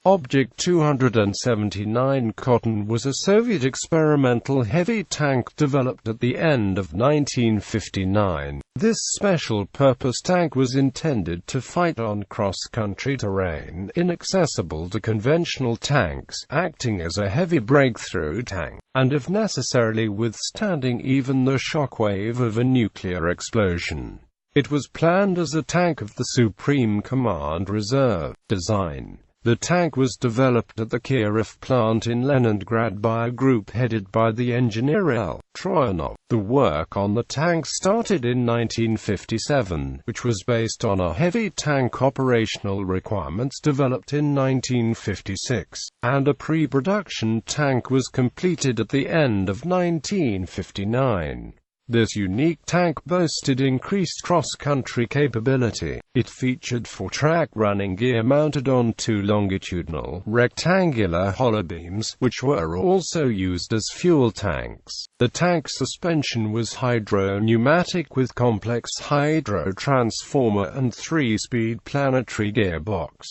Object 279 Kotin was a Soviet experimental heavy tank developed at the end of 1959. This special-purpose tank was intended to fight on cross-country terrain inaccessible to conventional tanks, acting as a heavy breakthrough tank, and if necessarily withstanding even the shockwave of a nuclear explosion. It was planned as a tank of the Supreme Command Reserve design. The tank was developed at the Kirov plant in Leningrad by a group headed by the engineer L. Troyanov. The work on the tank started in 1957, which was based on a heavy tank operational requirements developed in 1956, and a pre-production tank was completed at the end of 1959. This unique tank boasted increased cross-country capability. It featured 4-track running gear mounted on 2 longitudinal, rectangular hollow beams, which were also used as fuel tanks. The tank suspension was hydro-pneumatic with complex hydro-transformer and 3-speed planetary gearbox.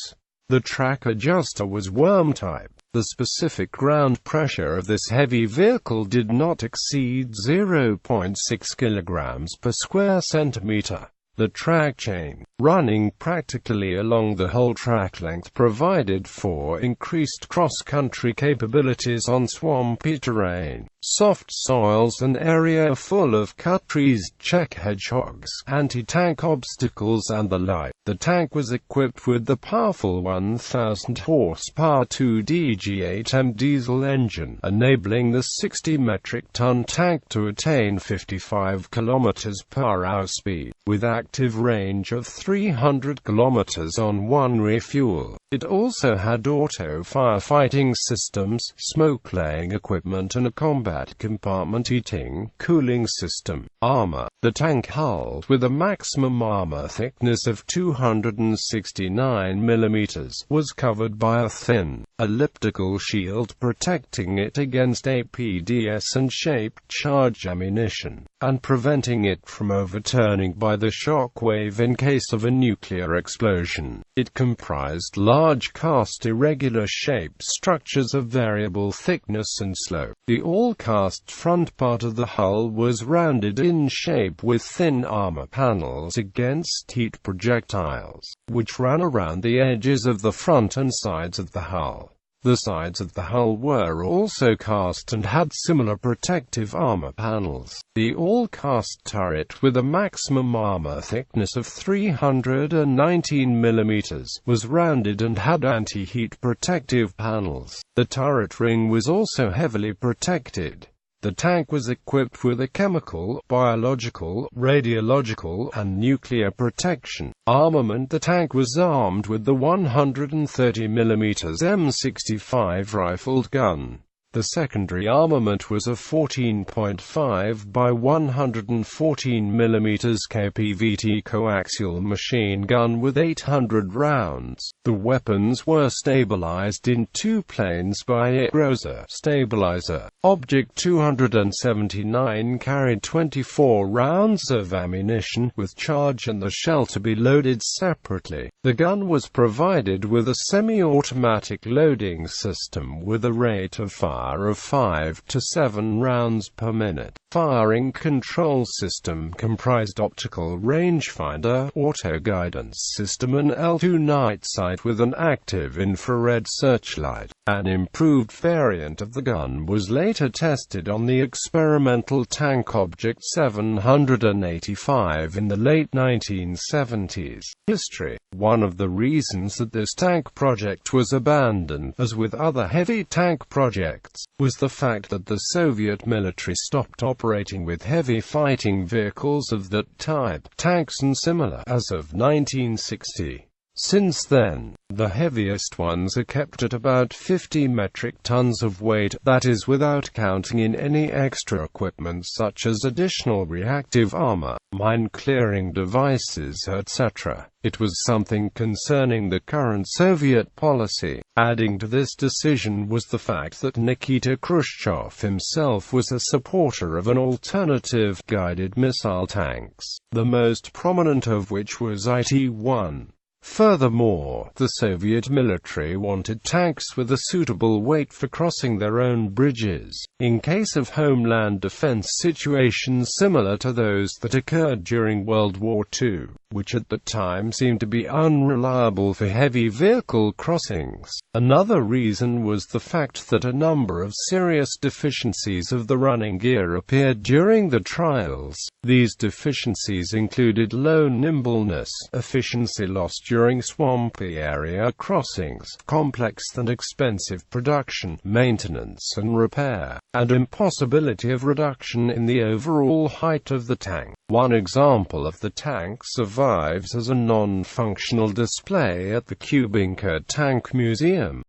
The track adjuster was worm-type. The specific ground pressure of this heavy vehicle did not exceed 0.6 kg per square centimeter. The track chain, running practically along the whole track length, provided for increased cross-country capabilities on swampy terrain, soft soils, an area full of cut trees, Czech hedgehogs, anti-tank obstacles and the like. The tank was equipped with the powerful 1,000 horsepower 2DG8M diesel engine, enabling the 60 metric ton tank to attain 55 km/h speed, with active range of 300 km on one refuel. It also had auto firefighting systems, smoke-laying equipment and a combat compartment heating, cooling system. Armor. The tank hull, with a maximum armor thickness of 269 mm, was covered by a thin, elliptical shield protecting it against APDS and shaped charge ammunition, and preventing it from overturning by the shock wave in case of a nuclear explosion. It comprised large cast irregular-shaped structures of variable thickness and slope. The all-cast front part of the hull was rounded in shape with thin armor panels against heat projectiles, which ran around the edges of the front and sides of the hull. The sides of the hull were also cast and had similar protective armor panels. The all-cast turret, with a maximum armor thickness of 319 mm, was rounded and had anti-heat protective panels. The turret ring was also heavily protected. The tank was equipped with a chemical, biological, radiological, and nuclear protection armament. The tank was armed with the 130 mm M65 rifled gun. The secondary armament was a 14.5 by 114 mm KPVT coaxial machine gun with 800 rounds. The weapons were stabilized in 2 planes by a Rosa stabilizer. Object 279 carried 24 rounds of ammunition, with charge and the shell to be loaded separately. The gun was provided with a semi-automatic loading system with a rate of fire of 5 to 7 rounds per minute. Firing control system comprised optical rangefinder, auto guidance system and L2 night sight with an active infrared searchlight. An improved variant of the gun was later tested on the experimental tank Object 785 in the late 1970s. History. One of the reasons that this tank project was abandoned, as with other heavy tank projects, was the fact that the Soviet military stopped operating with heavy fighting vehicles of that type, tanks and similar, as of 1960. Since then, the heaviest ones are kept at about 50 metric tons of weight, that is without counting in any extra equipment such as additional reactive armor, mine-clearing devices, etc. It was something concerning the current Soviet policy. Adding to this decision was the fact that Nikita Khrushchev himself was a supporter of an alternative guided missile tanks, the most prominent of which was IT-1. Furthermore, the Soviet military wanted tanks with a suitable weight for crossing their own bridges, in case of homeland defense situations similar to those that occurred during World War II, which at the time seemed to be unreliable for heavy vehicle crossings. Another reason was the fact that a number of serious deficiencies of the running gear appeared during the trials. These deficiencies included low nimbleness, efficiency loss during swampy area crossings, complex and expensive production, maintenance and repair, and impossibility of reduction in the overall height of the tank. One example of the tank survives as a non-functional display at the Kubinka Tank Museum.